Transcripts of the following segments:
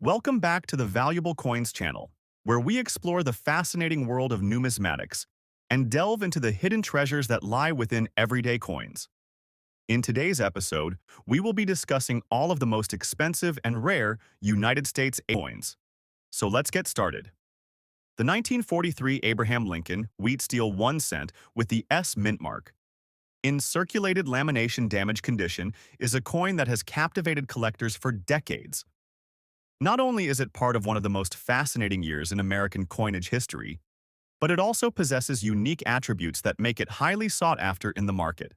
Welcome back to the Valuable Coins channel, where we explore the fascinating world of numismatics and delve into the hidden treasures that lie within everyday coins. In today's episode, we will be discussing all of the most expensive and rare United States coins. So let's get started. The 1943 Abraham Lincoln wheat steel 1 cent with the S mint mark in circulated lamination damage condition is a coin that has captivated collectors for decades. Not only is it part of one of the most fascinating years in American coinage history, but it also possesses unique attributes that make it highly sought after in the market.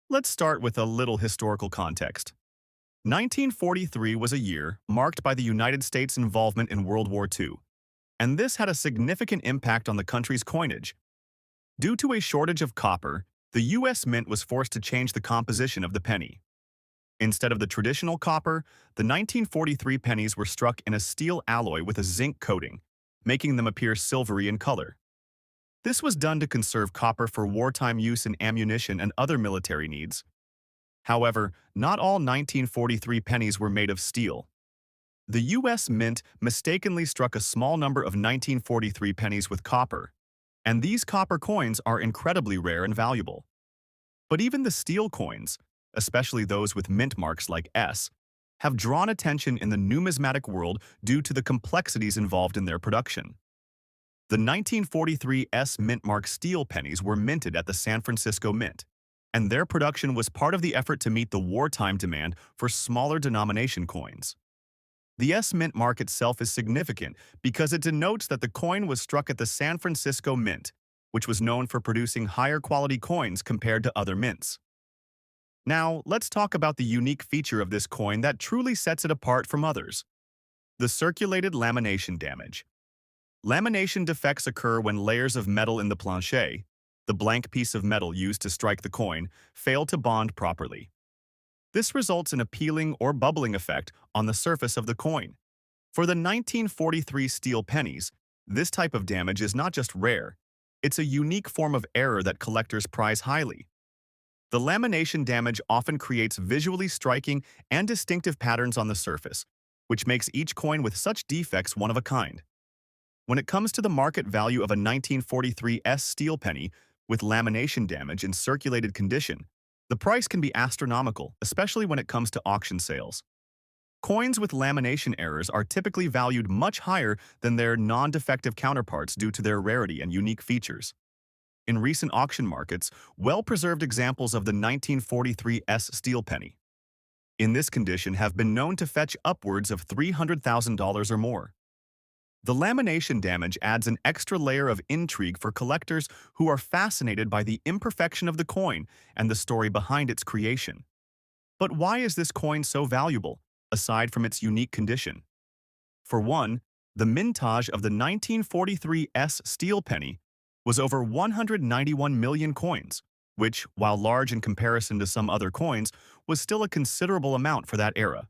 Let's start with a little historical context. 1943 was a year marked by the United States' involvement in World War II, and this had a significant impact on the country's coinage. Due to a shortage of copper, the U.S. Mint was forced to change the composition of the penny. Instead of the traditional copper, the 1943 pennies were struck in a steel alloy with a zinc coating, making them appear silvery in color. This was done to conserve copper for wartime use in ammunition and other military needs. However, not all 1943 pennies were made of steel. The U.S. Mint mistakenly struck a small number of 1943 pennies with copper, and these copper coins are incredibly rare and valuable. But even the steel coins, especially those with mint marks like S, have drawn attention in the numismatic world due to the complexities involved in their production. The 1943 S mint mark steel pennies were minted at the San Francisco Mint, and their production was part of the effort to meet the wartime demand for smaller denomination coins. The S mint mark itself is significant because it denotes that the coin was struck at the San Francisco Mint, which was known for producing higher quality coins compared to other mints. Now, let's talk about the unique feature of this coin that truly sets it apart from others: the circulated lamination damage. Lamination defects occur when layers of metal in the planche, the blank piece of metal used to strike the coin, fail to bond properly. This results in a peeling or bubbling effect on the surface of the coin. For the 1943 steel pennies, this type of damage is not just rare, it's a unique form of error that collectors prize highly. The lamination damage often creates visually striking and distinctive patterns on the surface, which makes each coin with such defects one of a kind. When it comes to the market value of a 1943 S steel penny with lamination damage in circulated condition, the price can be astronomical, especially when it comes to auction sales. Coins with lamination errors are typically valued much higher than their non-defective counterparts due to their rarity and unique features. In recent auction markets, well-preserved examples of the 1943 S steel penny in this condition have been known to fetch upwards of $300,000 or more. The lamination damage adds an extra layer of intrigue for collectors who are fascinated by the imperfection of the coin and the story behind its creation. But why is this coin so valuable, aside from its unique condition? For one, the mintage of the 1943 S steel penny was over 191 million coins, which, while large in comparison to some other coins, was still a considerable amount for that era.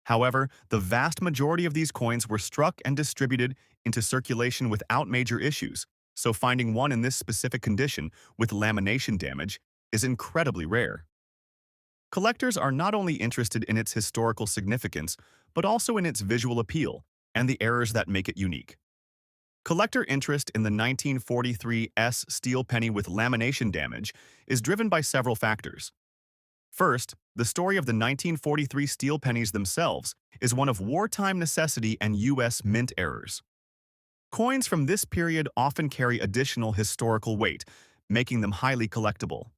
However, the vast majority of these coins were struck and distributed into circulation without major issues, so finding one in this specific condition with lamination damage is incredibly rare. Collectors are not only interested in its historical significance, but also in its visual appeal and the errors that make it unique. Collector interest in the 1943 S steel penny with lamination damage is driven by several factors. First, the story of the 1943 steel pennies themselves is one of wartime necessity and U.S. mint errors. Coins from this period often carry additional historical weight, making them highly collectible.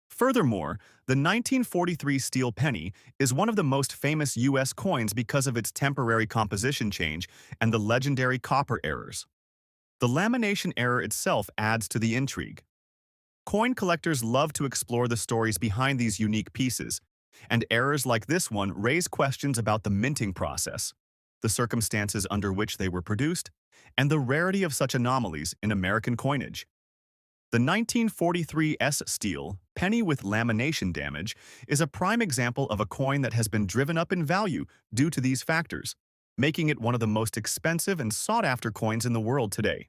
Furthermore, the 1943 steel penny is one of the most famous U.S. coins because of its temporary composition change and the legendary copper errors. The lamination error itself adds to the intrigue. Coin collectors love to explore the stories behind these unique pieces, and errors like this one raise questions about the minting process, the circumstances under which they were produced, and the rarity of such anomalies in American coinage. The 1943 S steel penny with lamination damage is a prime example of a coin that has been driven up in value due to these factors, making it one of the most expensive and sought-after coins in the world today.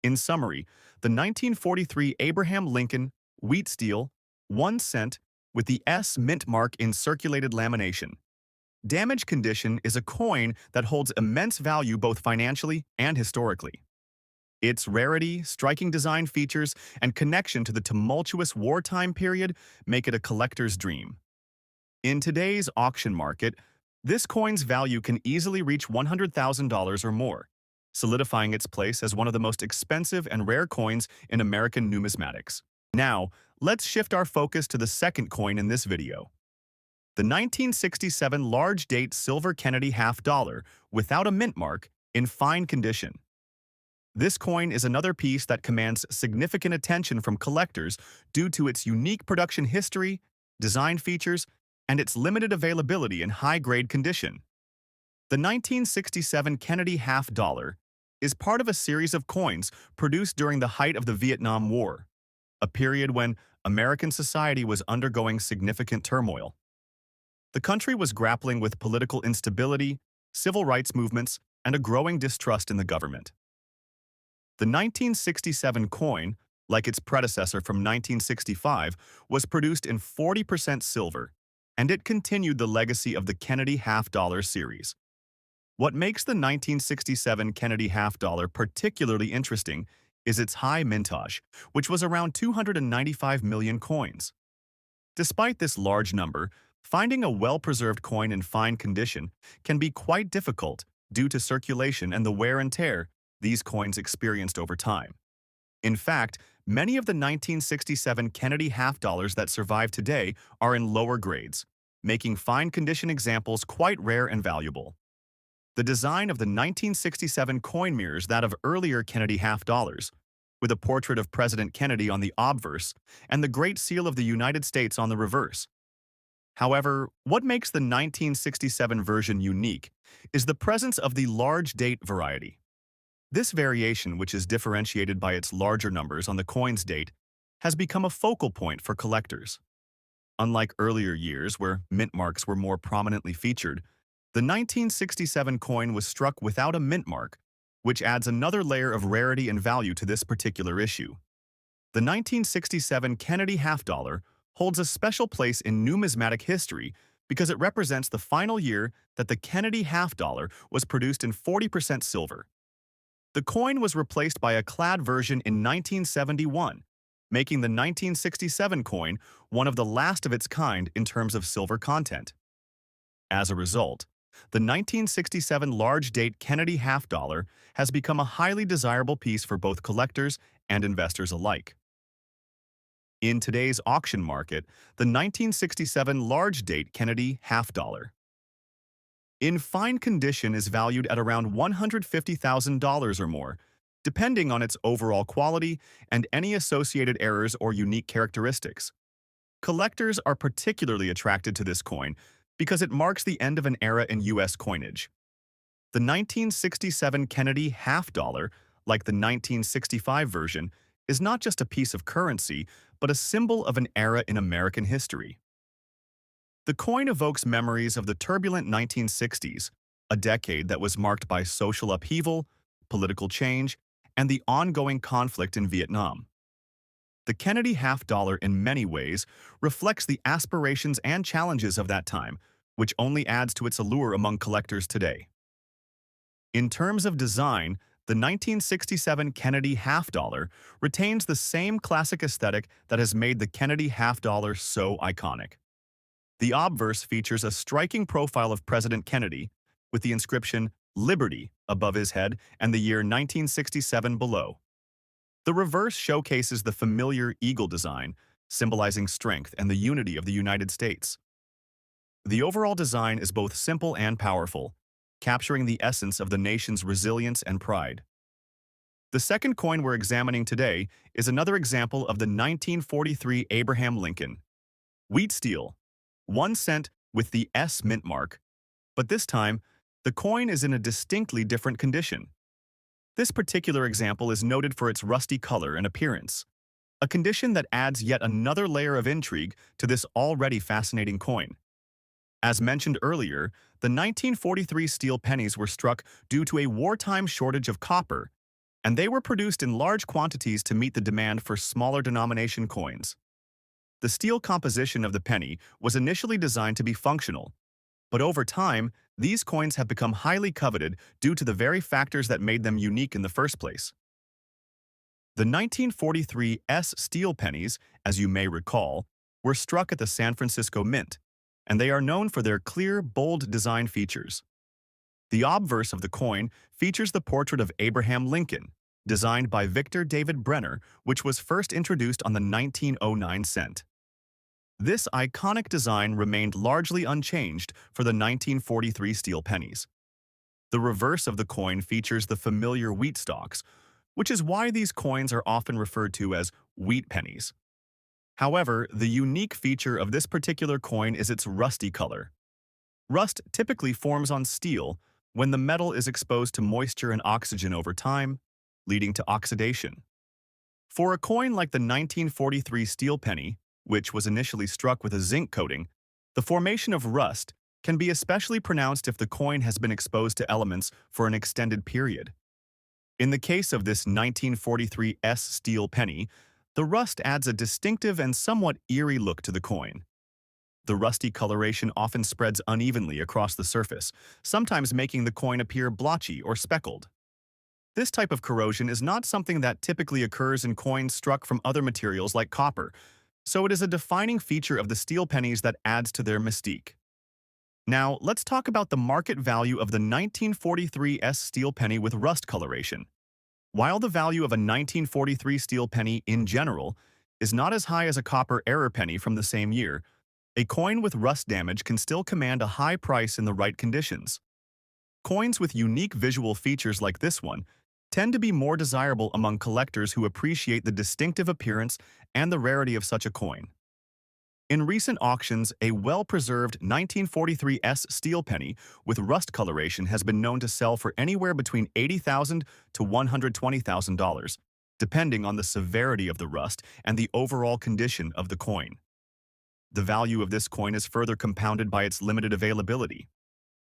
In summary, the 1943 Abraham Lincoln wheat steel 1 cent with the S mint mark in circulated lamination Damaged condition is a coin that holds immense value both financially and historically. Its rarity, striking design features, and connection to the tumultuous wartime period make it a collector's dream. In today's auction market, this coin's value can easily reach $100,000 or more, solidifying its place as one of the most expensive and rare coins in American numismatics. Now, let's shift our focus to the second coin in this video. The 1967 large-date silver Kennedy half dollar without a mint mark in fine condition. This coin is another piece that commands significant attention from collectors due to its unique production history, design features, and its limited availability in high-grade condition. The 1967 Kennedy half dollar is part of a series of coins produced during the height of the Vietnam War, a period when American society was undergoing significant turmoil. The country was grappling with political instability, civil rights movements, and a growing distrust in the government. The 1967 coin, like its predecessor from 1965, was produced in 40% silver, and it continued the legacy of the Kennedy half-dollar series. What makes the 1967 Kennedy half-dollar particularly interesting is its high mintage, which was around 295 million coins. Despite this large number, finding a well-preserved coin in fine condition can be quite difficult due to circulation and the wear and tear these coins experienced over time. In fact, many of the 1967 Kennedy half-dollars that survive today are in lower grades, making fine condition examples quite rare and valuable. The design of the 1967 coin mirrors that of earlier Kennedy half-dollars, with a portrait of President Kennedy on the obverse and the Great Seal of the United States on the reverse. However, what makes the 1967 version unique is the presence of the large date variety. This variation, which is differentiated by its larger numbers on the coin's date, has become a focal point for collectors. Unlike earlier years where mint marks were more prominently featured, the 1967 coin was struck without a mint mark, which adds another layer of rarity and value to this particular issue. The 1967 Kennedy half-dollar holds a special place in numismatic history because it represents the final year that the Kennedy half-dollar was produced in 40% silver. The coin was replaced by a clad version in 1971, making the 1967 coin one of the last of its kind in terms of silver content. As a result, the 1967 large-date Kennedy half-dollar has become a highly desirable piece for both collectors and investors alike. In today's auction market, the 1967 large-date Kennedy half-dollar in fine condition is valued at around $150,000 or more, depending on its overall quality and any associated errors or unique characteristics. Collectors are particularly attracted to this coin because it marks the end of an era in U.S. coinage. The 1967 Kennedy half-dollar, like the 1965 version, is not just a piece of currency, but a symbol of an era in American history. The coin evokes memories of the turbulent 1960s, a decade that was marked by social upheaval, political change, and the ongoing conflict in Vietnam. The Kennedy half-dollar in many ways reflects the aspirations and challenges of that time, which only adds to its allure among collectors today. In terms of design, the 1967 Kennedy half-dollar retains the same classic aesthetic that has made the Kennedy half-dollar so iconic. The obverse features a striking profile of President Kennedy, with the inscription "Liberty" above his head and the year 1967 below. The reverse showcases the familiar eagle design, symbolizing strength and the unity of the United States. The overall design is both simple and powerful, capturing the essence of the nation's resilience and pride. The second coin we're examining today is another example of the 1943 Abraham Lincoln wheat steel, 1 cent with the S mint mark, but this time, the coin is in a distinctly different condition. This particular example is noted for its rusty color and appearance, a condition that adds yet another layer of intrigue to this already fascinating coin. As mentioned earlier, the 1943 steel pennies were struck due to a wartime shortage of copper, and they were produced in large quantities to meet the demand for smaller denomination coins. The steel composition of the penny was initially designed to be functional, But over time, these coins have become highly coveted due to the very factors that made them unique in the first place. The 1943 steel pennies, as you may recall, were struck at the San Francisco Mint, and they are known for their clear, bold design features. The obverse of the coin features the portrait of Abraham Lincoln, designed by Victor David Brenner, which was first introduced on the 1909 cent. This iconic design remained largely unchanged for the 1943 steel pennies. The reverse of the coin features the familiar wheat stalks, which is why these coins are often referred to as wheat pennies. However, the unique feature of this particular coin is its rusty color. Rust typically forms on steel when the metal is exposed to moisture and oxygen over time, leading to oxidation. For a coin like the 1943 steel penny, which was initially struck with a zinc coating, the formation of rust can be especially pronounced if the coin has been exposed to elements for an extended period. In the case of this 1943 steel penny, the rust adds a distinctive and somewhat eerie look to the coin. The rusty coloration often spreads unevenly across the surface, sometimes making the coin appear blotchy or speckled. This type of corrosion is not something that typically occurs in coins struck from other materials like copper, so it is a defining feature of the steel pennies that adds to their mystique. Now, let's talk about the market value of the 1943 steel penny with rust coloration. While the value of a 1943 steel penny in general is not as high as a copper error penny from the same year, a coin with rust damage can still command a high price in the right conditions. Coins with unique visual features like this one tend to be more desirable among collectors who appreciate the distinctive appearance and the rarity of such a coin. In recent auctions, a well-preserved 1943 steel penny with rust coloration has been known to sell for anywhere between $80,000 to $120,000, depending on the severity of the rust and the overall condition of the coin. The value of this coin is further compounded by its limited availability.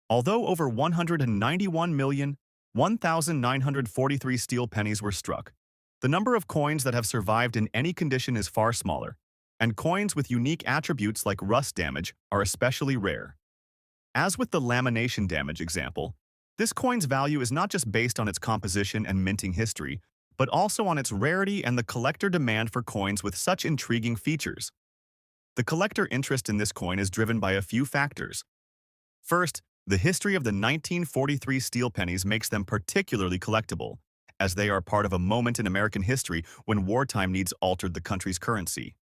Although over 191,001,943 steel pennies were struck, the number of coins that have survived in any condition is far smaller, and coins with unique attributes like rust damage are especially rare. As with the lamination damage example, this coin's value is not just based on its composition and minting history, but also on its rarity and the collector demand for coins with such intriguing features. The collector interest in this coin is driven by a few factors. First, the history of the 1943 steel pennies makes them particularly collectible, as they are part of a moment in American history when wartime needs altered the country's currency.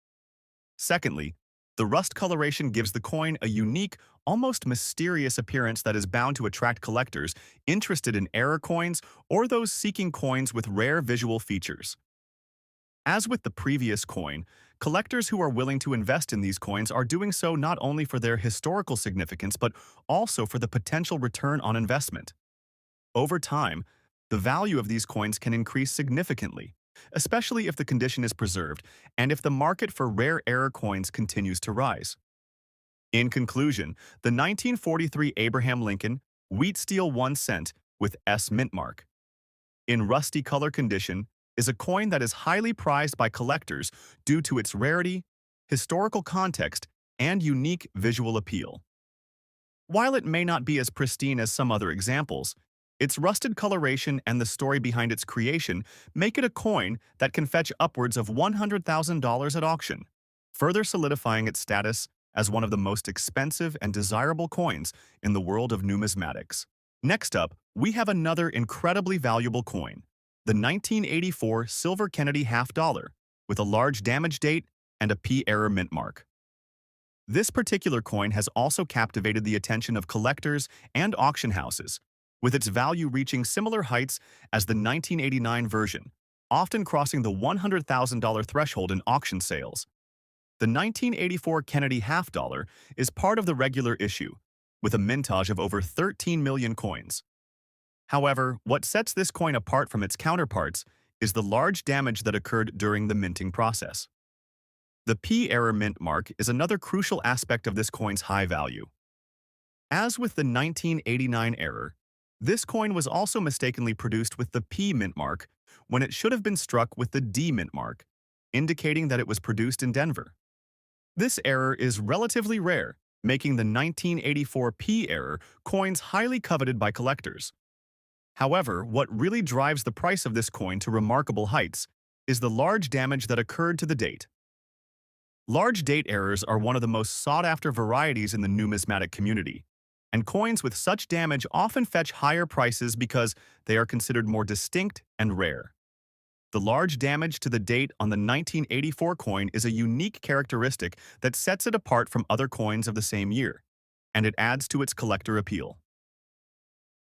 Secondly, the rust coloration gives the coin a unique, almost mysterious appearance that is bound to attract collectors interested in error coins or those seeking coins with rare visual features. As with the previous coin, collectors who are willing to invest in these coins are doing so not only for their historical significance but also for the potential return on investment. Over time, the value of these coins can increase significantly, especially if the condition is preserved and if the market for rare error coins continues to rise. In conclusion, the 1943 Abraham Lincoln wheat steel 1 cent with mint mark in rusty color condition is a coin that is highly prized by collectors due to its rarity, historical context, and unique visual appeal. While it may not be as pristine as some other examples, its rusted coloration and the story behind its creation make it a coin that can fetch upwards of $100,000 at auction, further solidifying its status as one of the most expensive and desirable coins in the world of numismatics. Next up, we have another incredibly valuable coin, the 1984 Silver Kennedy half dollar, with a large damage date and a P error mint mark. This particular coin has also captivated the attention of collectors and auction houses, with its value reaching similar heights as the 1989 version, often crossing the $100,000 threshold in auction sales. The 1984 Kennedy half dollar is part of the regular issue, with a mintage of over 13 million coins. However, what sets this coin apart from its counterparts is the large damage that occurred during the minting process. The P error mint mark is another crucial aspect of this coin's high value. As with the 1989 error, this coin was also mistakenly produced with the P mint mark when it should have been struck with the D mint mark, indicating that it was produced in Denver. This error is relatively rare, making the 1984 P error coins highly coveted by collectors. However, what really drives the price of this coin to remarkable heights is the large damage that occurred to the date. Large date errors are one of the most sought-after varieties in the numismatic community, and coins with such damage often fetch higher prices because they are considered more distinct and rare. The large damage to the date on the 1984 coin is a unique characteristic that sets it apart from other coins of the same year, and it adds to its collector appeal.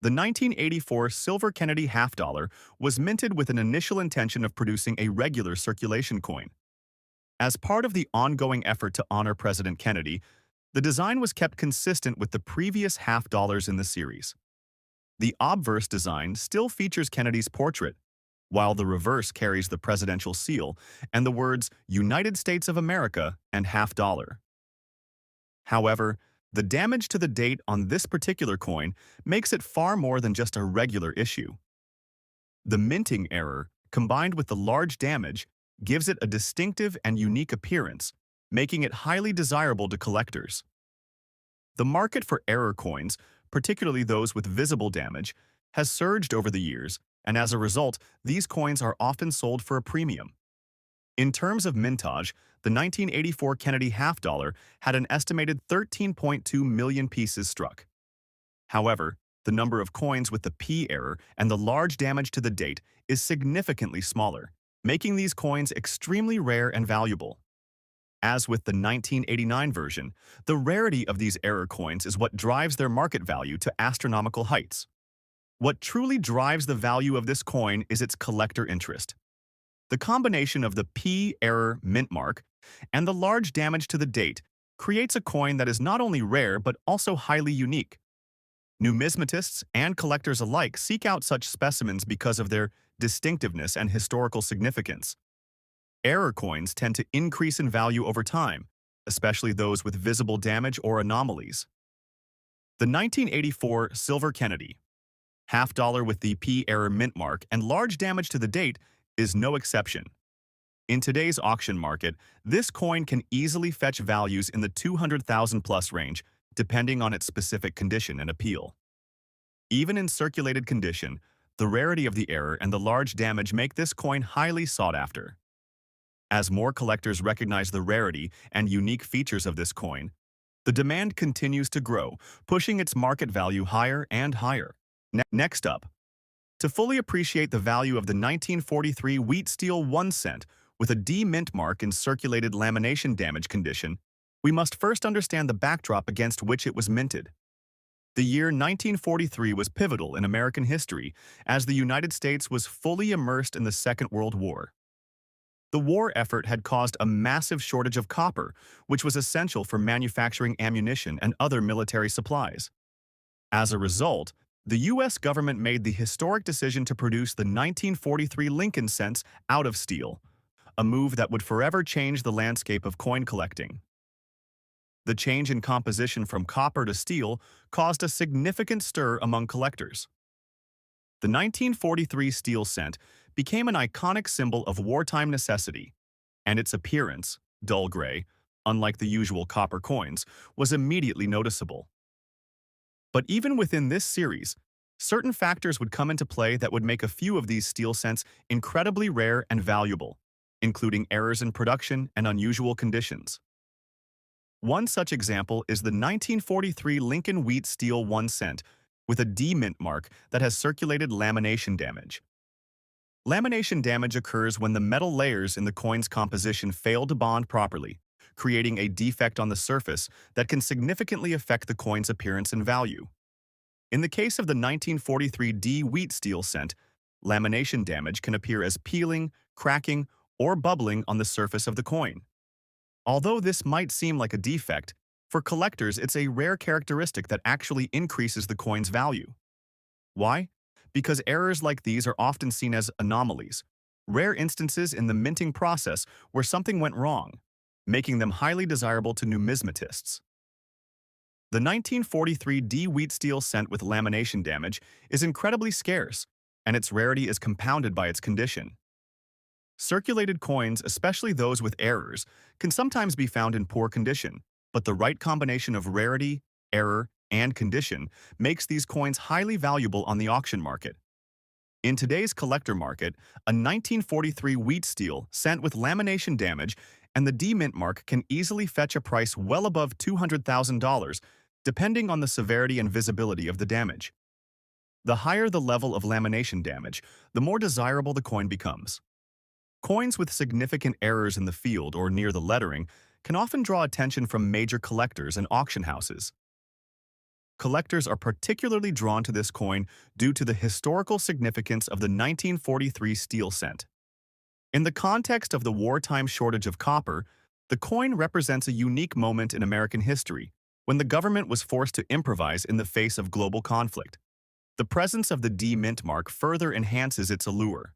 The 1984 silver Kennedy half dollar was minted with an initial intention of producing a regular circulation coin. As part of the ongoing effort to honor President Kennedy, the design was kept consistent with the previous half dollars in the series. The obverse design still features Kennedy's portrait, while the reverse carries the presidential seal and the words United States of America and half dollar. However, the damage to the date on this particular coin makes it far more than just a regular issue. The minting error, combined with the large damage, gives it a distinctive and unique appearance, making it highly desirable to collectors. The market for error coins, particularly those with visible damage, has surged over the years, and as a result, these coins are often sold for a premium. In terms of mintage, the 1984 Kennedy half dollar had an estimated 13.2 million pieces struck. However, the number of coins with the P error and the large damage to the date is significantly smaller, making these coins extremely rare and valuable. As with the 1989 version, the rarity of these error coins is what drives their market value to astronomical heights. What truly drives the value of this coin is its collector interest. The combination of the P error mint mark and the large damage to the date creates a coin that is not only rare but also highly unique. Numismatists and collectors alike seek out such specimens because of their distinctiveness and historical significance. Error coins tend to increase in value over time, especially those with visible damage or anomalies. The 1984 Silver Kennedy, half dollar with the P error mint mark and large damage to the date, is no exception. In today's auction market, this coin can easily fetch values in the 200,000 plus range, depending on its specific condition and appeal. Even in circulated condition, the rarity of the error and the large damage make this coin highly sought after. As more collectors recognize the rarity and unique features of this coin, the demand continues to grow, pushing its market value higher and higher. Next up, to fully appreciate the value of the 1943 wheat steel 1 cent with a D mint mark in circulated lamination damage condition, we must first understand the backdrop against which it was minted. The year 1943 was pivotal in American history as the United States was fully immersed in the Second World War. The war effort had caused a massive shortage of copper, which was essential for manufacturing ammunition and other military supplies. As a result, the U.S. government made the historic decision to produce the 1943 Lincoln cents out of steel, a move that would forever change the landscape of coin collecting. The change in composition from copper to steel caused a significant stir among collectors. The 1943 steel cent became an iconic symbol of wartime necessity, and its appearance, dull gray, unlike the usual copper coins, was immediately noticeable. But even within this series, certain factors would come into play that would make a few of these steel cents incredibly rare and valuable, including errors in production and unusual conditions. One such example is the 1943 Lincoln Wheat Steel 1 cent with a D mint mark that has circulated lamination damage. Lamination damage occurs when the metal layers in the coin's composition fail to bond properly, creating a defect on the surface that can significantly affect the coin's appearance and value. In the case of the 1943 D wheat steel cent, lamination damage can appear as peeling, cracking, or bubbling on the surface of the coin. Although this might seem like a defect, for collectors it's a rare characteristic that actually increases the coin's value. Why? Because errors like these are often seen as anomalies, rare instances in the minting process where something went wrong, making them highly desirable to numismatists. The 1943 D wheat steel cent with lamination damage is incredibly scarce, and its rarity is compounded by its condition. Circulated coins, especially those with errors, can sometimes be found in poor condition, But the right combination of rarity, error, and condition makes these coins highly valuable on the auction market. In today's collector market, a 1943 wheat steel sent with lamination damage and the D mint mark can easily fetch a price well above $200,000, depending on the severity and visibility of the damage. The higher the level of lamination damage, the more desirable the coin becomes. Coins with significant errors in the field or near the lettering can often draw attention from major collectors and auction houses. Collectors are particularly drawn to this coin due to the historical significance of the 1943 steel cent. In the context of the wartime shortage of copper, the coin represents a unique moment in American history when the government was forced to improvise in the face of global conflict. The presence of the D Mint mark further enhances its allure.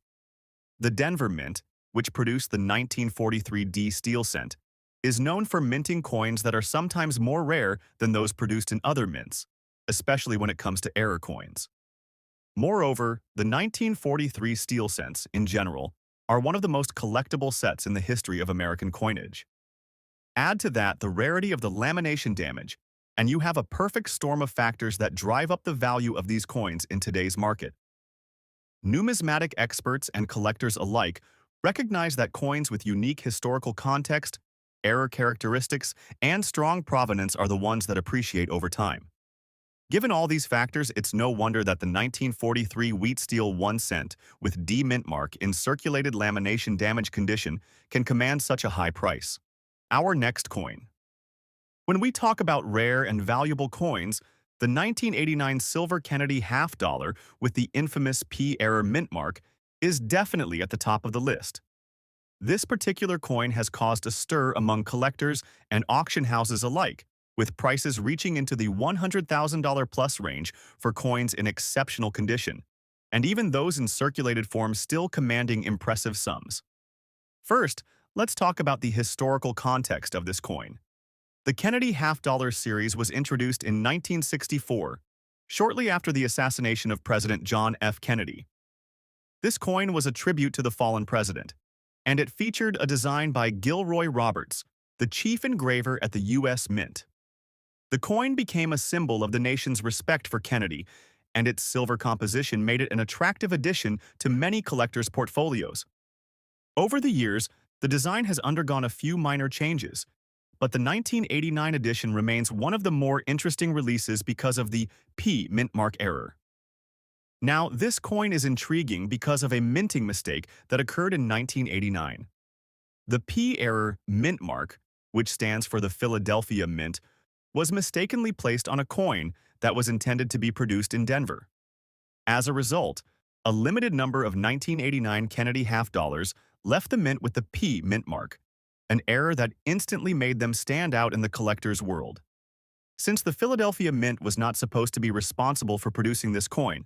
The Denver Mint, which produced the 1943 D steel cent, is known for minting coins that are sometimes more rare than those produced in other mints, especially when it comes to error coins. Moreover, the 1943 steel cents, in general, are one of the most collectible sets in the history of American coinage. Add to that the rarity of the lamination damage, and you have a perfect storm of factors that drive up the value of these coins in today's market. Numismatic experts and collectors alike recognize that coins with unique historical context, error characteristics, and strong provenance are the ones that appreciate over time. Given all these factors, it's no wonder that the 1943 wheat steel 1 cent with D mint mark in circulated lamination damage condition can command such a high price. Our next coin. When we talk about rare and valuable coins, the 1989 silver Kennedy half dollar with the infamous P error mint mark is definitely at the top of the list. This particular coin has caused a stir among collectors and auction houses alike, with prices reaching into the $100,000 plus range for coins in exceptional condition, and even those in circulated form still commanding impressive sums. First, let's talk about the historical context of this coin. The Kennedy half-dollar series was introduced in 1964, shortly after the assassination of President John F. Kennedy. This coin was a tribute to the fallen president, and it featured a design by Gilroy Roberts, the chief engraver at the U.S. Mint. The coin became a symbol of the nation's respect for Kennedy, and its silver composition made it an attractive addition to many collectors' portfolios. Over the years, the design has undergone a few minor changes, but the 1989 edition remains one of the more interesting releases because of the P mint mark error. Now, this coin is intriguing because of a minting mistake that occurred in 1989. The P error mint mark, which stands for the Philadelphia Mint, was mistakenly placed on a coin that was intended to be produced in Denver. As a result, a limited number of 1989 Kennedy half dollars left the mint with the P mint mark, an error that instantly made them stand out in the collector's world. Since the Philadelphia Mint was not supposed to be responsible for producing this coin,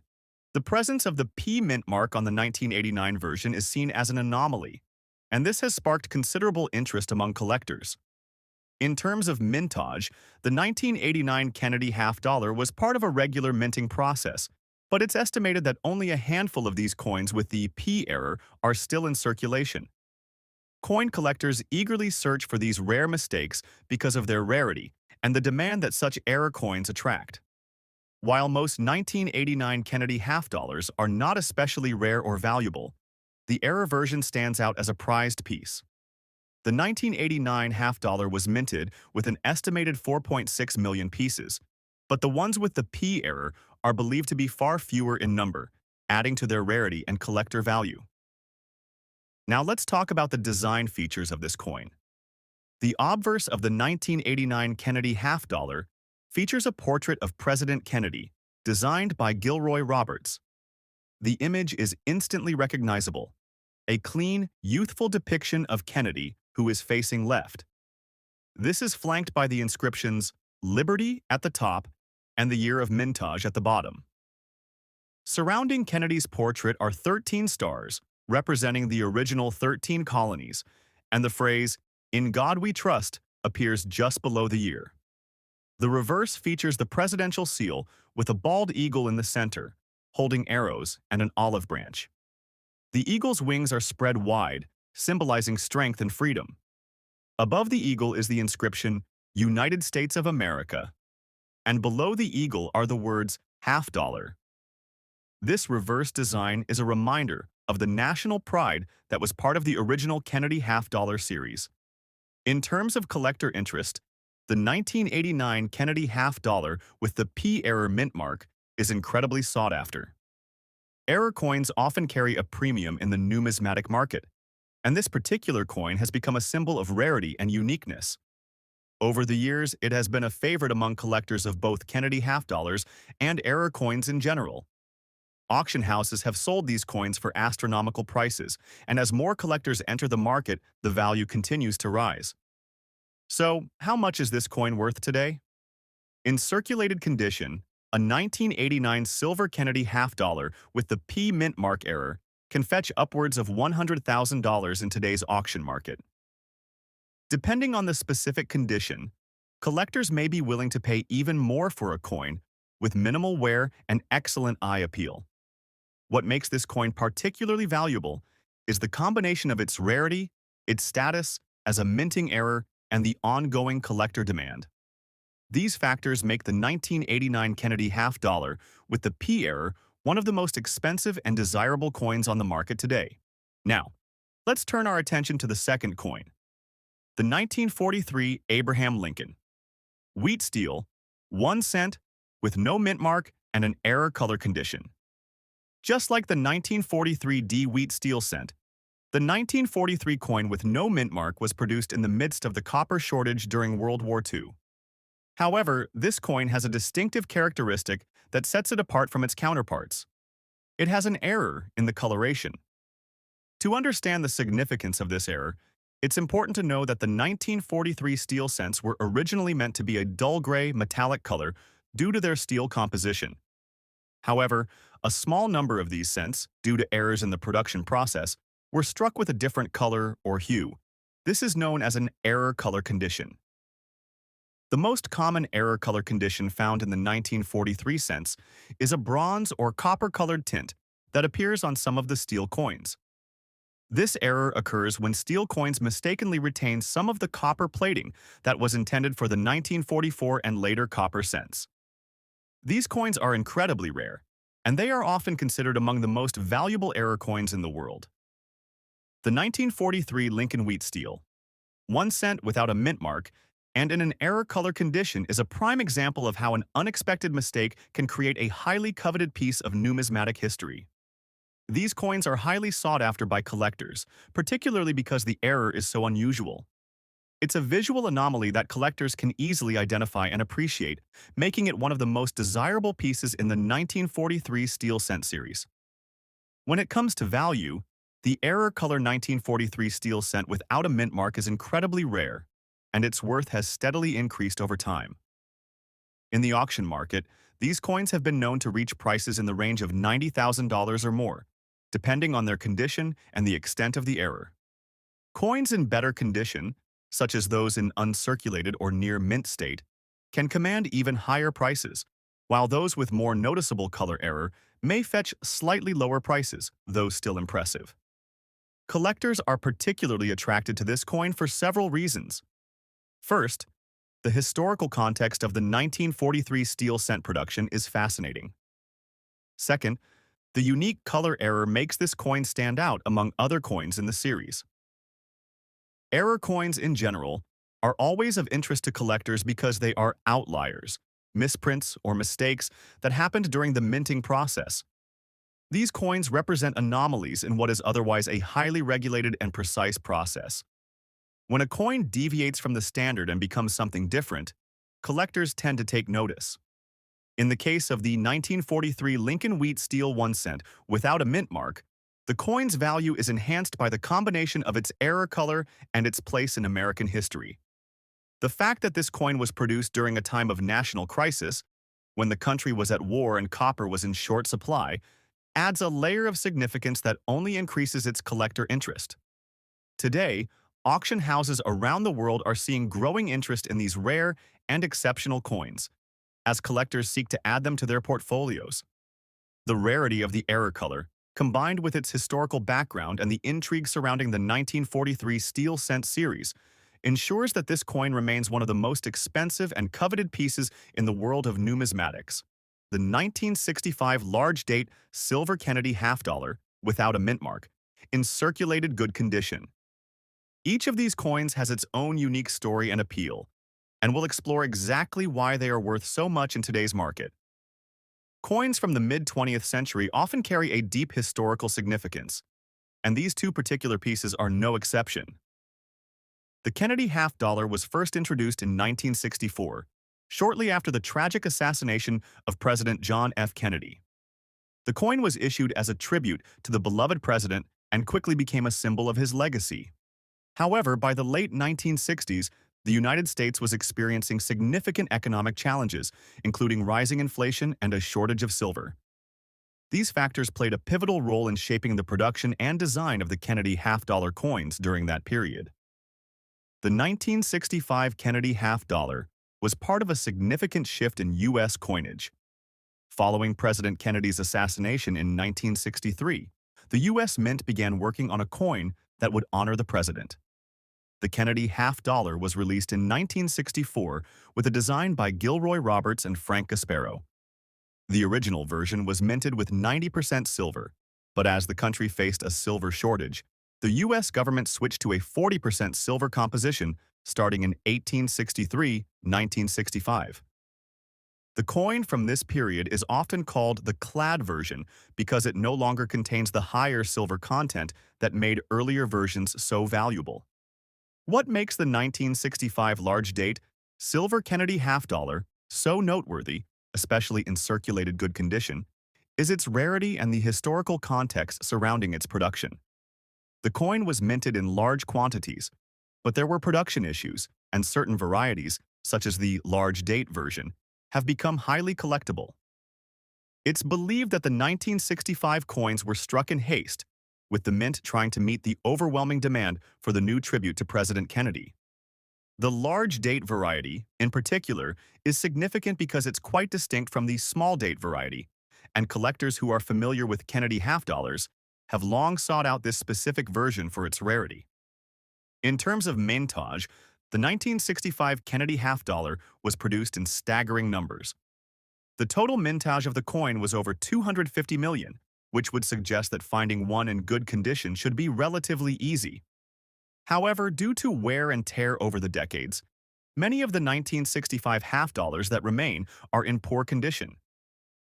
the presence of the P mint mark on the 1989 version is seen as an anomaly, and this has sparked considerable interest among collectors. In terms of mintage, the 1989 Kennedy half dollar was part of a regular minting process, but it's estimated that only a handful of these coins with the P error are still in circulation. Coin collectors eagerly search for these rare mistakes because of their rarity and the demand that such error coins attract. While most 1989 Kennedy half dollars are not especially rare or valuable, the error version stands out as a prized piece. The 1989 half dollar was minted with an estimated 4.6 million pieces, but the ones with the P error are believed to be far fewer in number, adding to their rarity and collector value. Now let's talk about the design features of this coin. The obverse of the 1989 Kennedy half dollar features a portrait of President Kennedy, designed by Gilroy Roberts. The image is instantly recognizable, a clean, youthful depiction of Kennedy who is facing left. This is flanked by the inscriptions Liberty at the top and the year of mintage at the bottom. Surrounding Kennedy's portrait are 13 stars, representing the original 13 colonies, and the phrase, "In God We Trust," appears just below the year. The reverse features the presidential seal with a bald eagle in the center, holding arrows and an olive branch. The eagle's wings are spread wide, symbolizing strength and freedom. Above the eagle is the inscription, United States of America, and below the eagle are the words half dollar. This reverse design is a reminder of the national pride that was part of the original Kennedy half dollar series. In terms of collector interest, the 1989 Kennedy half dollar with the P error mint mark is incredibly sought after. Error coins often carry a premium in the numismatic market, and this particular coin has become a symbol of rarity and uniqueness. Over the years, it has been a favorite among collectors of both Kennedy half dollars and error coins in general. Auction houses have sold these coins for astronomical prices, and as more collectors enter the market, the value continues to rise. So, how much is this coin worth today? In circulated condition, a 1989 silver Kennedy half dollar with the P mint mark error can fetch upwards of $100,000 in today's auction market. Depending on the specific condition, collectors may be willing to pay even more for a coin with minimal wear and excellent eye appeal. What makes this coin particularly valuable is the combination of its rarity, its status as a minting error, and the ongoing collector demand. These factors make the 1989 Kennedy half dollar with the P error one of the most expensive and desirable coins on the market today. Now, let's turn our attention to the second coin, the 1943 Abraham Lincoln. Wheat steel, 1 cent, with no mint mark and an error color condition. Just like the 1943 D wheat steel cent, the 1943 coin with no mint mark was produced in the midst of the copper shortage during World War II. However, this coin has a distinctive characteristic that sets it apart from its counterparts. It has an error in the coloration. To understand the significance of this error, it's important to know that the 1943 steel cents were originally meant to be a dull gray metallic color due to their steel composition. However, a small number of these cents, due to errors in the production process, were struck with a different color or hue. This is known as an error color condition. The most common error color condition found in the 1943 cents is a bronze or copper-colored tint that appears on some of the steel coins. This error occurs when steel coins mistakenly retain some of the copper plating that was intended for the 1944 and later copper cents. These coins are incredibly rare, and they are often considered among the most valuable error coins in the world. The 1943 Lincoln Wheat Steel, 1 cent without a mint mark, and in an error color condition is a prime example of how an unexpected mistake can create a highly coveted piece of numismatic history. These coins are highly sought after by collectors, particularly because the error is so unusual. It's a visual anomaly that collectors can easily identify and appreciate, making it one of the most desirable pieces in the 1943 steel cent series. When it comes to value, the error color 1943 steel cent without a mint mark is incredibly rare, and its worth has steadily increased over time. In the auction market, these coins have been known to reach prices in the range of $90,000 or more, depending on their condition and the extent of the error. Coins in better condition, such as those in uncirculated or near mint state, can command even higher prices, while those with more noticeable color error may fetch slightly lower prices, though still impressive. Collectors are particularly attracted to this coin for several reasons. First, the historical context of the 1943 steel cent production is fascinating. Second, the unique color error makes this coin stand out among other coins in the series. Error coins in general are always of interest to collectors because they are outliers, misprints, or mistakes that happened during the minting process. These coins represent anomalies in what is otherwise a highly regulated and precise process. When a coin deviates from the standard and becomes something different, collectors tend to take notice. In the case of the 1943 Lincoln Wheat Steel 1 cent without a mint mark, the coin's value is enhanced by the combination of its error color and its place in American history. The fact that this coin was produced during a time of national crisis, when the country was at war and copper was in short supply, adds a layer of significance that only increases its collector interest. Today, auction houses around the world are seeing growing interest in these rare and exceptional coins, as collectors seek to add them to their portfolios. The rarity of the error color, combined with its historical background and the intrigue surrounding the 1943 steel cent series, ensures that this coin remains one of the most expensive and coveted pieces in the world of numismatics. The 1965 large-date silver Kennedy half-dollar, without a mint mark, in circulated good condition. Each of these coins has its own unique story and appeal, and we'll explore exactly why they are worth so much in today's market. Coins from the mid-20th century often carry a deep historical significance, and these two particular pieces are no exception. The Kennedy half-dollar was first introduced in 1964, shortly after the tragic assassination of President John F. Kennedy. The coin was issued as a tribute to the beloved president and quickly became a symbol of his legacy. However, by the late 1960s, the United States was experiencing significant economic challenges, including rising inflation and a shortage of silver. These factors played a pivotal role in shaping the production and design of the Kennedy half-dollar coins during that period. The 1965 Kennedy half-dollar was part of a significant shift in U.S. coinage. Following President Kennedy's assassination in 1963, the U.S. Mint began working on a coin that would honor the president. The Kennedy half-dollar was released in 1964 with a design by Gilroy Roberts and Frank Gasparo. The original version was minted with 90% silver, but as the country faced a silver shortage, the U.S. government switched to a 40% silver composition starting in 1863-1965. The coin from this period is often called the clad version because it no longer contains the higher silver content that made earlier versions so valuable. What makes the 1965 large-date silver Kennedy half-dollar so noteworthy, especially in circulated good condition, is its rarity and the historical context surrounding its production. The coin was minted in large quantities, but there were production issues, and certain varieties, such as the large-date version, have become highly collectible. It's believed that the 1965 coins were struck in haste, with the mint trying to meet the overwhelming demand for the new tribute to President Kennedy. The large-date variety, in particular, is significant because it's quite distinct from the small-date variety, and collectors who are familiar with Kennedy half-dollars have long sought out this specific version for its rarity. In terms of mintage, the 1965 Kennedy half-dollar was produced in staggering numbers. The total mintage of the coin was over 250 million, which would suggest that finding one in good condition should be relatively easy. However, due to wear and tear over the decades, many of the 1965 half-dollars that remain are in poor condition.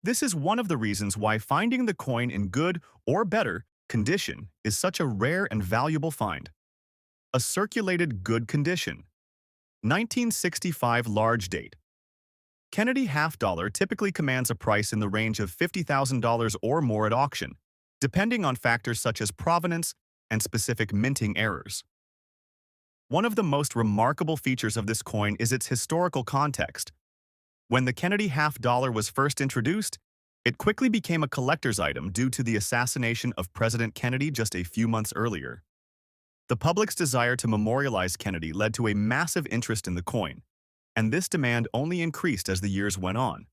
This is one of the reasons why finding the coin in good or better condition is such a rare and valuable find. A circulated good condition. 1965 large date. Kennedy half-dollar typically commands a price in the range of $50,000 or more at auction, depending on factors such as provenance and specific minting errors. One of the most remarkable features of this coin is its historical context. When the Kennedy half-dollar was first introduced, it quickly became a collector's item due to the assassination of President Kennedy just a few months earlier. The public's desire to memorialize Kennedy led to a massive interest in the coin, and this demand only increased as the years went on.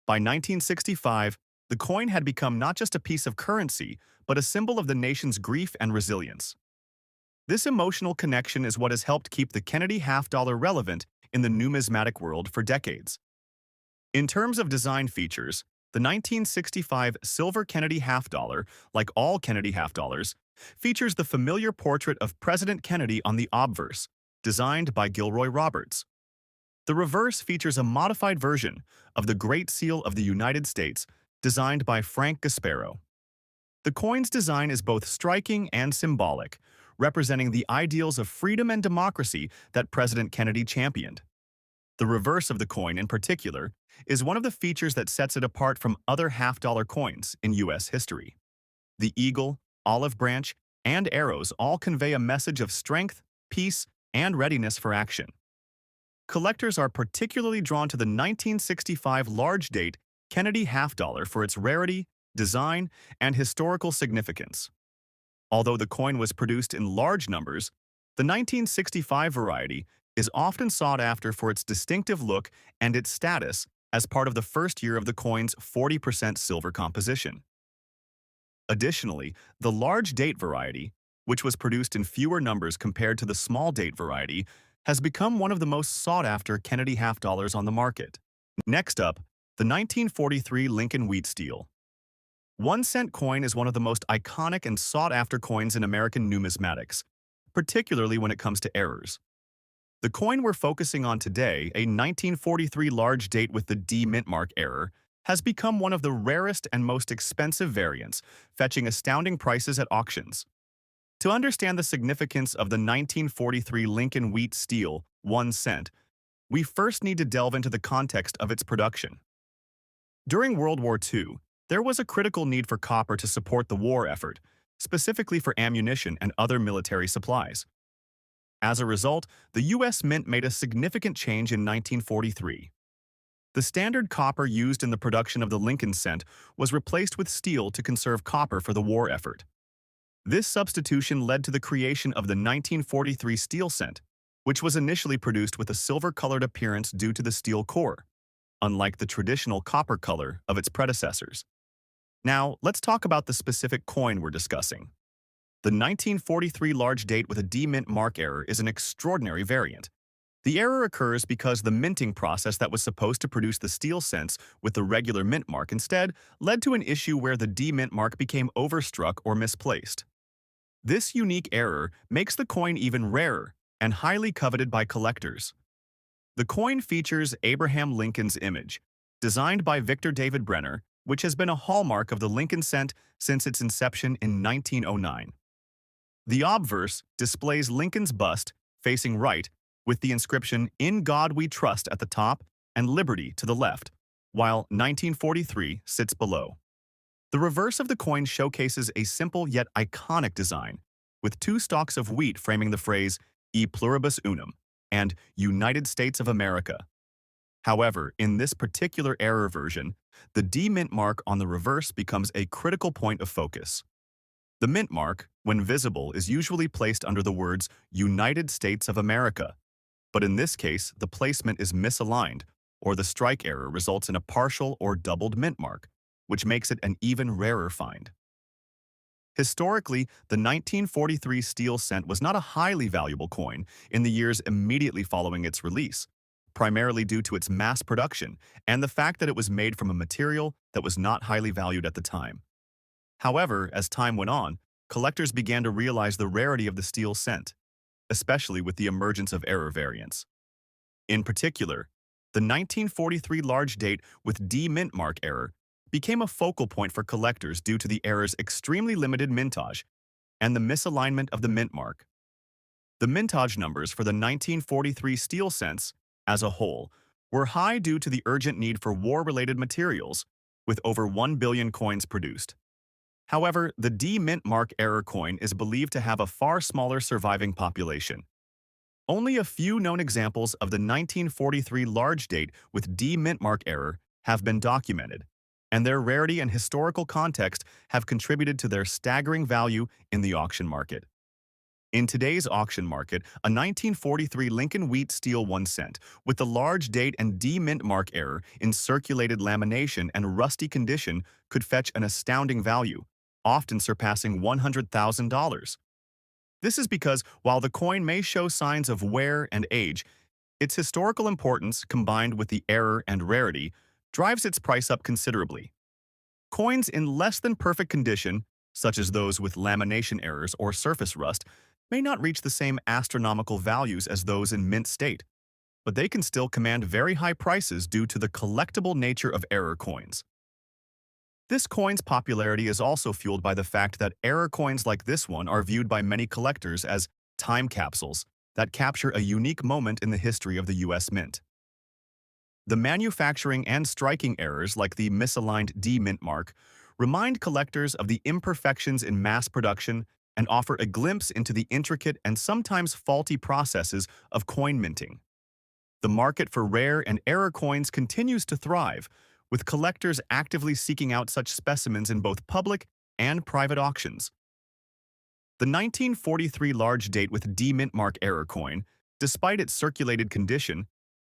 By 1965, the coin had become not just a piece of currency, but a symbol of the nation's grief and resilience. This emotional connection is what has helped keep the Kennedy half-dollar relevant in the numismatic world for decades. In terms of design features, the 1965 silver Kennedy half-dollar, like all Kennedy half-dollars, features the familiar portrait of President Kennedy on the obverse, designed by Gilroy Roberts. The reverse features a modified version of the Great Seal of the United States, designed by Frank Gasparo. The coin's design is both striking and symbolic, representing the ideals of freedom and democracy that President Kennedy championed. The reverse of the coin, in particular, is one of the features that sets it apart from other half-dollar coins in U.S. history. The eagle, olive branch, and arrows all convey a message of strength, peace, and readiness for action. Collectors are particularly drawn to the 1965 large-date Kennedy half-dollar for its rarity, design, and historical significance. Although the coin was produced in large numbers, the 1965 variety is often sought after for its distinctive look and its status as part of the first year of the coin's 40% silver composition. Additionally, the large date variety, which was produced in fewer numbers compared to the small date variety, has become one of the most sought-after Kennedy half dollars on the market. Next up, the 1943 Lincoln Wheat Steel. 1-cent coin is one of the most iconic and sought-after coins in American numismatics, particularly when it comes to errors. The coin we're focusing on today, a 1943 large date with the D mint mark error, has become one of the rarest and most expensive variants, fetching astounding prices at auctions. To understand the significance of the 1943 Lincoln Wheat Steel 1 cent, we first need to delve into the context of its production. During World War II, there was a critical need for copper to support the war effort, specifically for ammunition and other military supplies. As a result, the U.S. Mint made a significant change in 1943. The standard copper used in the production of the Lincoln cent was replaced with steel to conserve copper for the war effort. This substitution led to the creation of the 1943 steel cent, which was initially produced with a silver-colored appearance due to the steel core, unlike the traditional copper color of its predecessors. Now, let's talk about the specific coin we're discussing. The 1943 large date with a D mint mark error is an extraordinary variant. The error occurs because the minting process that was supposed to produce the steel cents with the regular mint mark instead led to an issue where the D mint mark became overstruck or misplaced. This unique error makes the coin even rarer and highly coveted by collectors. The coin features Abraham Lincoln's image, designed by Victor David Brenner, which has been a hallmark of the Lincoln cent since its inception in 1909. The obverse displays Lincoln's bust, facing right, with the inscription, "In God We Trust" at the top and "Liberty" to the left, while 1943 sits below. The reverse of the coin showcases a simple yet iconic design, with two stalks of wheat framing the phrase "E pluribus unum" and "United States of America." However, in this particular error version, the D mint mark on the reverse becomes a critical point of focus. The mint mark, when visible, is usually placed under the words "United States of America," but in this case, the placement is misaligned, or the strike error results in a partial or doubled mint mark, which makes it an even rarer find. Historically, the 1943 steel cent was not a highly valuable coin in the years immediately following its release, primarily due to its mass production and the fact that it was made from a material that was not highly valued at the time. However, as time went on, collectors began to realize the rarity of the steel cent, especially with the emergence of error variants. In particular, the 1943 large date with D mint mark error became a focal point for collectors due to the error's extremely limited mintage and the misalignment of the mint mark. The mintage numbers for the 1943 steel cents, as a whole, were high due to the urgent need for war-related materials, with over 1 billion coins produced. However, the D mint mark error coin is believed to have a far smaller surviving population. Only a few known examples of the 1943 large date with D mint mark error have been documented, and their rarity and historical context have contributed to their staggering value in the auction market. In today's auction market, a 1943 Lincoln Wheat Steel 1 cent with the large date and D mint mark error in circulated lamination and rusty condition could fetch an astounding value, often surpassing $100,000. This is because while the coin may show signs of wear and age, its historical importance combined with the error and rarity drives its price up considerably. Coins in less than perfect condition, such as those with lamination errors or surface rust, may not reach the same astronomical values as those in mint state, but they can still command very high prices due to the collectible nature of error coins. This coin's popularity is also fueled by the fact that error coins like this one are viewed by many collectors as time capsules that capture a unique moment in the history of the U.S. Mint. The manufacturing and striking errors like the misaligned D mint mark remind collectors of the imperfections in mass production and offer a glimpse into the intricate and sometimes faulty processes of coin minting. The market for rare and error coins continues to thrive, with collectors actively seeking out such specimens in both public and private auctions. The 1943 large date with D mint mark error coin, despite its circulated condition,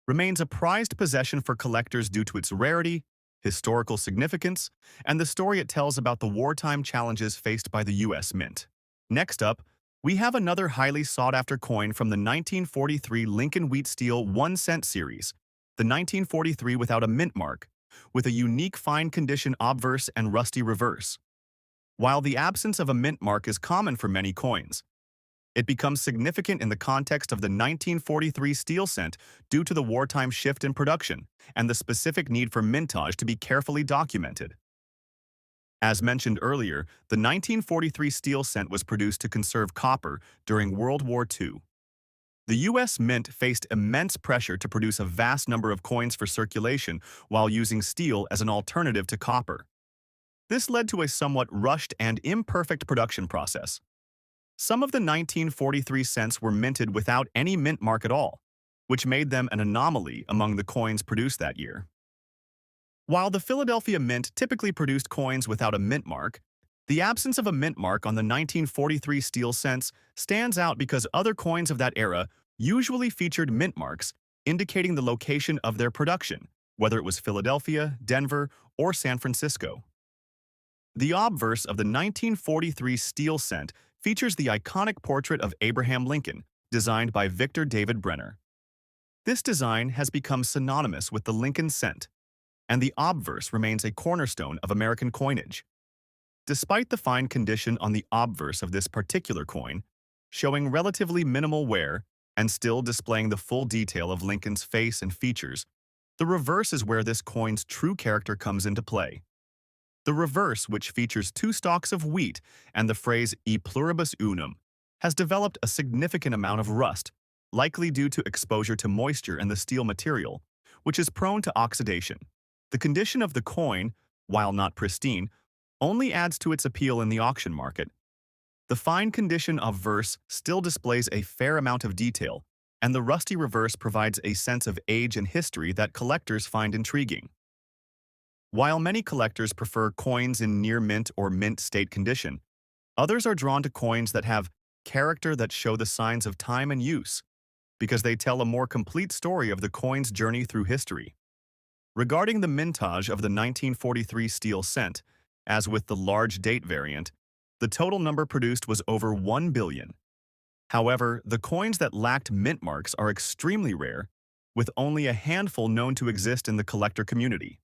remains a prized possession for collectors due to its rarity, historical significance, and the story it tells about the wartime challenges faced by the U.S. Mint. Next up, We have another highly sought-after coin from the 1943 Lincoln Wheat Steel 1-cent series, the 1943 without a mint mark, with a unique fine-condition obverse and rusty reverse. While the absence of a mint mark is common for many coins, it becomes significant in the context of the 1943 steel cent due to the wartime shift in production and the specific need for mintage to be carefully documented. As mentioned earlier, the 1943 steel cent was produced to conserve copper during World War II. The U.S. Mint faced immense pressure to produce a vast number of coins for circulation while using steel as an alternative to copper. This led to a somewhat rushed and imperfect production process. Some of the 1943 cents were minted without any mint mark at all, which made them an anomaly among the coins produced that year. While the Philadelphia Mint typically produced coins without a mint mark, the absence of a mint mark on the 1943 steel cents stands out because other coins of that era usually featured mint marks, indicating the location of their production, whether it was Philadelphia, Denver, or San Francisco. The obverse of the 1943 steel cent features the iconic portrait of Abraham Lincoln, designed by Victor David Brenner. This design has become synonymous with the Lincoln cent, and the obverse remains a cornerstone of American coinage. Despite the fine condition on the obverse of this particular coin, showing relatively minimal wear and still displaying the full detail of Lincoln's face and features, the reverse is where this coin's true character comes into play. The reverse, which features two stalks of wheat and the phrase e pluribus unum, has developed a significant amount of rust, likely due to exposure to moisture in the steel material, which is prone to oxidation. The condition of the coin, while not pristine, only adds to its appeal in the auction market. The fine condition of verse still displays a fair amount of detail, and the rusty reverse provides a sense of age and history that collectors find intriguing. While many collectors prefer coins in near mint or mint state condition, others are drawn to coins that have character that show the signs of time and use, because they tell a more complete story of the coin's journey through history. Regarding the mintage of the 1943 steel cent, as with the large date variant, the total number produced was over 1 billion. However, the coins that lacked mint marks are extremely rare, with only a handful known to exist in the collector community.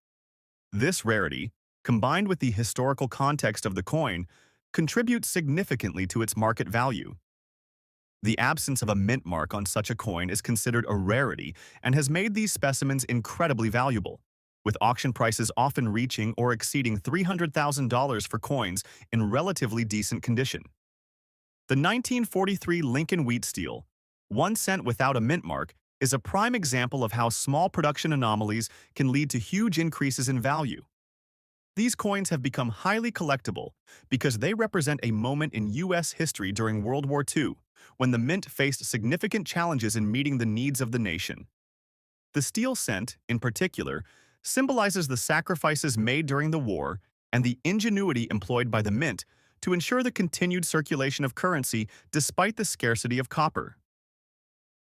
This rarity, combined with the historical context of the coin, contributes significantly to its market value. The absence of a mint mark on such a coin is considered a rarity and has made these specimens incredibly valuable, with auction prices often reaching or exceeding $300,000 for coins in relatively decent condition. The 1943 Lincoln Wheat Steel, 1 cent without a mint mark, is a prime example of how small production anomalies can lead to huge increases in value. These coins have become highly collectible because they represent a moment in U.S. history during World War II, when the mint faced significant challenges in meeting the needs of the nation. The steel cent, in particular, symbolizes the sacrifices made during the war and the ingenuity employed by the mint to ensure the continued circulation of currency despite the scarcity of copper.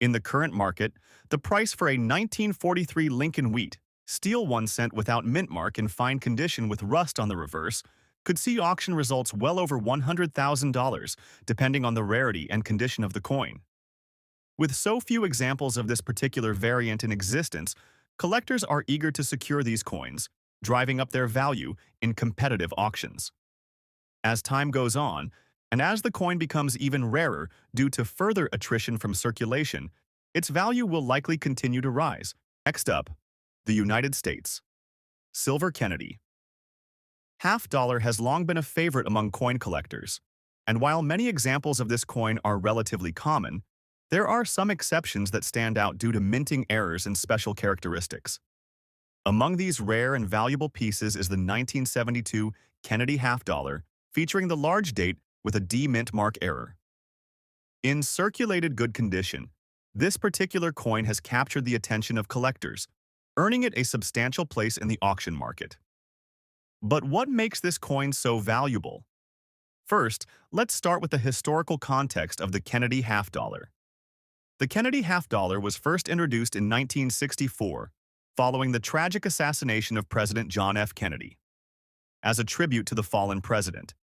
In the current market, the price for a 1943 Lincoln Wheat Steel 1 cent without mint mark in fine condition with rust on the reverse could see auction results well over $100,000, depending on the rarity and condition of the coin. With so few examples of this particular variant in existence, collectors are eager to secure these coins, driving up their value in competitive auctions. As time goes on, and as the coin becomes even rarer due to further attrition from circulation, its value will likely continue to rise. Next up, the United States. Silver Kennedy. Half dollar has long been a favorite among coin collectors, and while many examples of this coin are relatively common, there are some exceptions that stand out due to minting errors and special characteristics. Among these rare and valuable pieces is the 1972 Kennedy half dollar, featuring the large date with a D mint mark error. In circulated good condition, this particular coin has captured the attention of collectors, earning it a substantial place in the auction market. But what makes this coin so valuable? First, let's start with the historical context of the Kennedy half dollar. The Kennedy half dollar was first introduced in 1964, following the tragic assassination of President John F. Kennedy. As a tribute to the fallen president,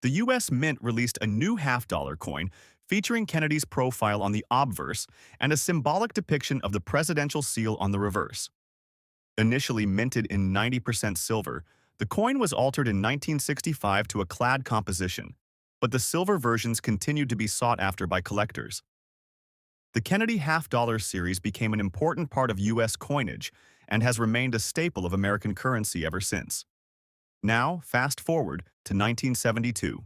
the U.S. Mint released a new half-dollar coin featuring Kennedy's profile on the obverse and a symbolic depiction of the presidential seal on the reverse. Initially minted in 90% silver, the coin was altered in 1965 to a clad composition, but the silver versions continued to be sought after by collectors. The Kennedy half-dollar series became an important part of U.S. coinage and has remained a staple of American currency ever since. Now, fast forward to 1972.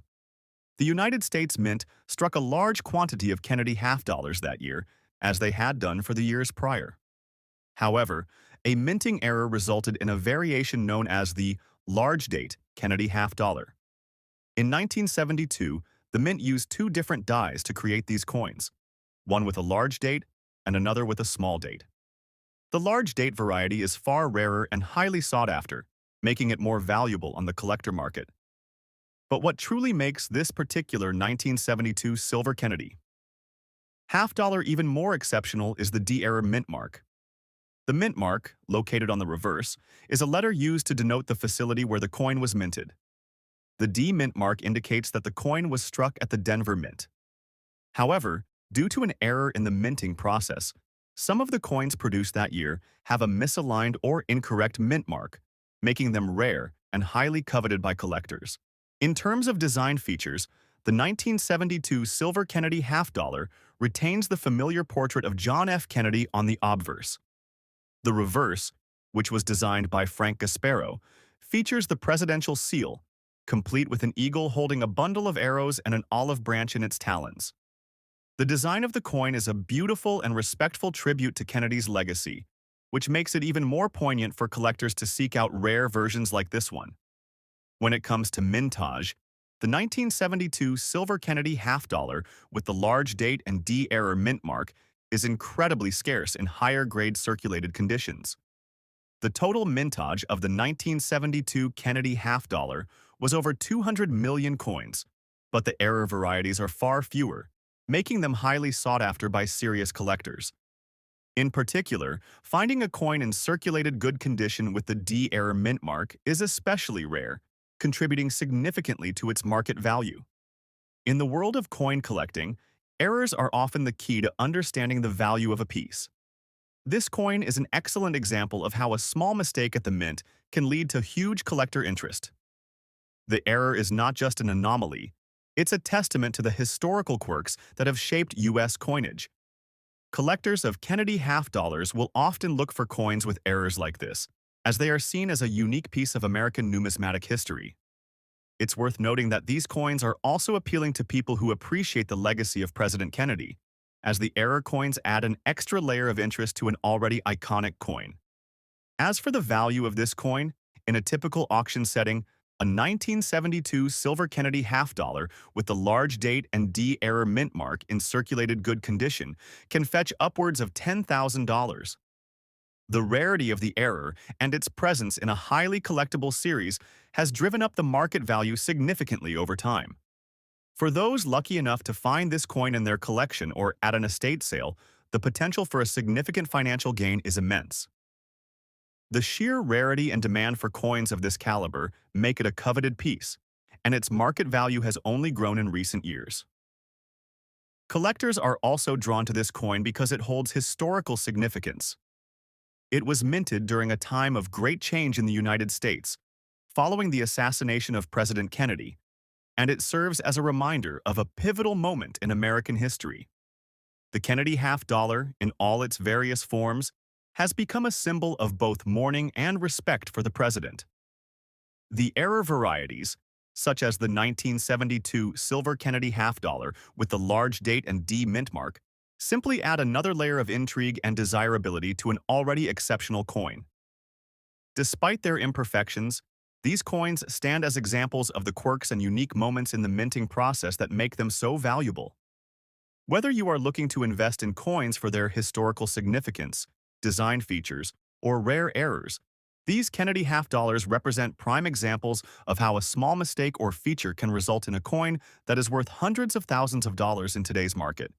The United States Mint struck a large quantity of Kennedy half-dollars that year, as they had done for the years prior. However, a minting error resulted in a variation known as the large date Kennedy half-dollar. In 1972, the Mint used two different dies to create these coins, one with a large date and another with a small date. The large date variety is far rarer and highly sought after, making it more valuable on the collector market. But what truly makes this particular 1972 silver Kennedy half-dollar even more exceptional is the D-era mint mark. The mint mark, located on the reverse, is a letter used to denote the facility where the coin was minted. The D mint mark indicates that the coin was struck at the Denver Mint. However, due to an error in the minting process, some of the coins produced that year have a misaligned or incorrect mint mark, making them rare and highly coveted by collectors. In terms of design features, the 1972 silver Kennedy half-dollar retains the familiar portrait of John F. Kennedy on the obverse. The reverse, which was designed by Frank Gasparo, features the presidential seal, complete with an eagle holding a bundle of arrows and an olive branch in its talons. The design of the coin is a beautiful and respectful tribute to Kennedy's legacy, which makes it even more poignant for collectors to seek out rare versions like this one. When it comes to mintage, the 1972 silver Kennedy half-dollar with the large date and D-era mint mark is incredibly scarce in higher-grade circulated conditions. The total mintage of the 1972 Kennedy half-dollar was over 200 million coins, but the error varieties are far fewer, making them highly sought after by serious collectors. In particular, finding a coin in circulated good condition with the D-era mint mark is especially rare, contributing significantly to its market value. In the world of coin collecting, errors are often the key to understanding the value of a piece. This coin is an excellent example of how a small mistake at the mint can lead to huge collector interest. The error is not just an anomaly, it's a testament to the historical quirks that have shaped U.S. coinage. Collectors of Kennedy half-dollars will often look for coins with errors like this, as they are seen as a unique piece of American numismatic history. It's worth noting that these coins are also appealing to people who appreciate the legacy of President Kennedy, as the error coins add an extra layer of interest to an already iconic coin. As for the value of this coin, in a typical auction setting, a 1972 silver Kennedy half-dollar with the large date and D-era mint mark in circulated good condition can fetch upwards of $10,000. The rarity of the error and its presence in a highly collectible series has driven up the market value significantly over time. For those lucky enough to find this coin in their collection or at an estate sale, the potential for a significant financial gain is immense. The sheer rarity and demand for coins of this caliber make it a coveted piece, and its market value has only grown in recent years. Collectors are also drawn to this coin because it holds historical significance. It was minted during a time of great change in the United States, following the assassination of President Kennedy, and it serves as a reminder of a pivotal moment in American history. The Kennedy half-dollar, in all its various forms, has become a symbol of both mourning and respect for the president. The error varieties, such as the 1972 silver Kennedy half-dollar with the large date and D mint mark, simply add another layer of intrigue and desirability to an already exceptional coin. Despite their imperfections, these coins stand as examples of the quirks and unique moments in the minting process that make them so valuable. Whether you are looking to invest in coins for their historical significance, design features, or rare errors, these Kennedy half-dollars represent prime examples of how a small mistake or feature can result in a coin that is worth hundreds of thousands of dollars in today's market.